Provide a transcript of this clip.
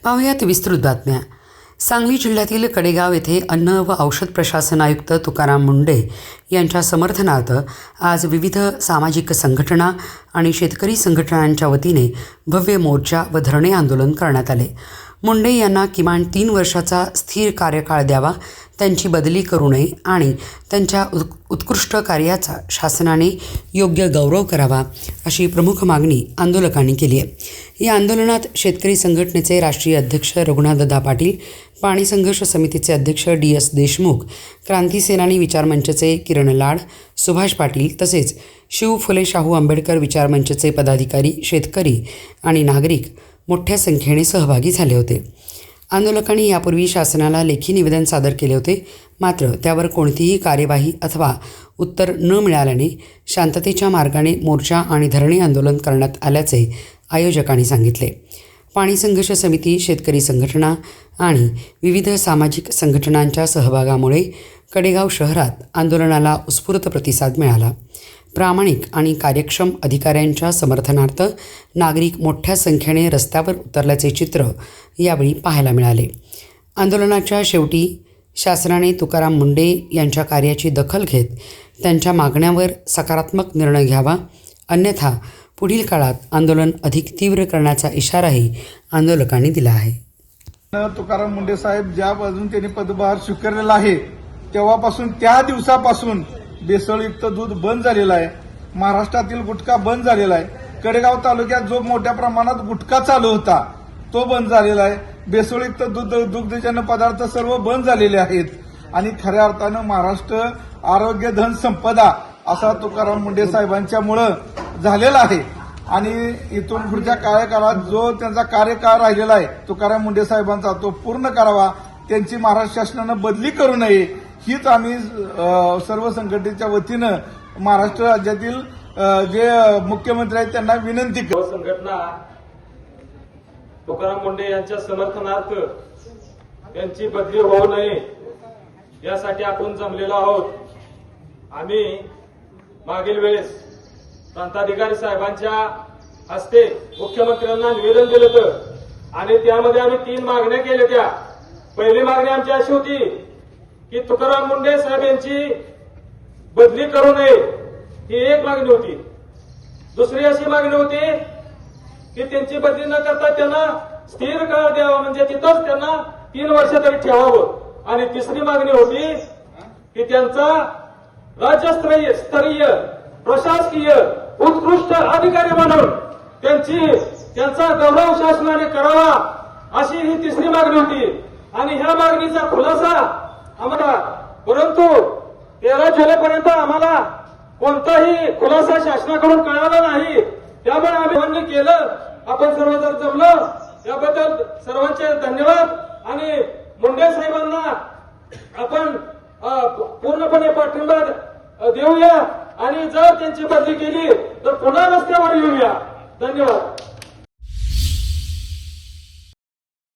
पाहुयात विस्तृत बातम्या। सांगली जिल्ह्यातील कडेगाव येथे अन्न व औषध प्रशासन आयुक्त तुकाराम मुंढे यांच्या समर्थनार्थ आज विविध सामाजिक संघटना आणि शेतकरी संघटनांच्या वतीने भव्य मोर्चा व धरणे आंदोलन करण्यात आले। मुंढे यांना किमान 3 वर्षाचा स्थिर कार्यकाळ द्यावा, त्यांची बदली करू नये आणि त्यांच्या उत्कृष्ट कार्याचा शासनाने योग्य गौरव करावा, अशी प्रमुख मागणी आंदोलकांनी केली आहे। या आंदोलनात शेतकरी संघटनेचे राष्ट्रीय अध्यक्ष रघुनाथदादा पाटील, पाणी संघर्ष समितीचे अध्यक्ष DS देशमुख, क्रांती सेनानी विचारमंचचे किरण लाड, सुभाष पाटील तसेच शिव फुले शाहू आंबेडकर विचारमंचचे पदाधिकारी, शेतकरी आणि नागरिक मोठ्या संख्येने सहभागी झाले होते। आंदोलकांनी यापूर्वी शासनाला लेखी निवेदन सादर केले होते, मात्र त्यावर कोणतीही कार्यवाही अथवा उत्तर न मिळाल्याने शांततेच्या मार्गाने मोर्चा आणि धरणे आंदोलन करण्यात आल्याचे आयोजकांनी सांगितले। पाणी संघर्ष समिती, शेतकरी संघटना आणि विविध सामाजिक संघटनांच्या सहभागामुळे कडेगाव शहरात आंदोलनाला उत्स्फूर्त प्रतिसाद मिळाला। प्रामाणिक आणि कार्यक्षम अधिकाऱ्यांच्या समर्थनार्थ नागरिक मोठ्या संख्येने रस्त्यावर उतरल्याचे चित्र यावेळी पाहायला मिळाले। आंदोलनाच्या शेवटी शासनाने तुकाराम मुंढे यांच्या कार्याची दखल घेत त्यांच्या मागण्यांवर सकारात्मक निर्णय घ्यावा, अन्यथा पुढील काळात आंदोलन अधिक तीव्र करण्याचा इशाराही आंदोलकांनी दिला आहे। तुकाराम मुंढे साहेब ज्यापासून त्यांनी पदभार स्वीकारलेला आहे तेव्हापासून त्या दिवसापासून भेसळयुक्त दूध बंद झालेला आहे, महाराष्ट्रातील गुटखा बंद झालेला आहे, कडेगाव तालुक्यात जो मोठ्या प्रमाणात गुटखा चालू होता तो बंद झालेला आहे, भेसळयुक्त दुग्धजन्य पदार्थ सर्व बंद झालेले आहेत आणि खऱ्या अर्थानं महाराष्ट्र आरोग्य धन संपदा असा तुकाराम मुंढे साहेबांच्यामुळं झालेला आहे। आणि इथून पुढच्या कार्यकाळात जो त्यांचा कार्यकाळ राहिलेला आहे तुकाराम मुंढे साहेबांचा तो पूर्ण करावा, त्यांची महाराष्ट्र शासनानं बदली करू नये हीच आम्ही सर्व संघटनेच्या वतीनं महाराष्ट्र राज्यातील जे मुख्यमंत्री आहेत त्यांना विनंती करतो। संघटना तुकाराम मुंढे यांच्या समर्थनार्थ त्यांची बदली होऊ नये यासाठी आपण जमलेलो आहोत। आम्ही मागील वेळेस प्रांताधिकारी साहेबांच्या हस्ते मुख्यमंत्र्यांना निवेदन दिलं होतं आणि त्यामध्ये आम्ही 3 मागण्या केल्या होत्या। पहिली मागणी आमची अशी होती की तुकाराम मुंढे साहेब यांची बदली करू नये, ही एक मागणी होती। दुसरी अशी मागणी होती की त्यांची बदली न करता त्यांना स्थिर काळ द्यावा, म्हणजे तिथंच त्यांना 3 वर्ष तरी ठेवावं। आणि तिसरी मागणी होती की त्यांचा राज्यस्तरीय प्रशासकीय उत्कृष्ट अधिकारी म्हणून त्यांचा गौरव शासनाने करावा, अशी ही तिसरी मागणी होती। आणि ह्या मागणीचा खुलासा आम्हाला, परंतु 13 जुलैपर्यंत आम्हाला कोणताही खुलासा शासनाकडून कळाला नाही, त्यामुळे आम्ही मान्य केलं। आपण सर्व जर जमलो याबद्दल सर्वांचे धन्यवाद आणि मुंढे साहेबांना आपण पूर्णपणे पाठिंबा देऊया आणि जर त्यांची बदली केली तर पुन्हा रस्त्यावर येऊया। धन्यवाद।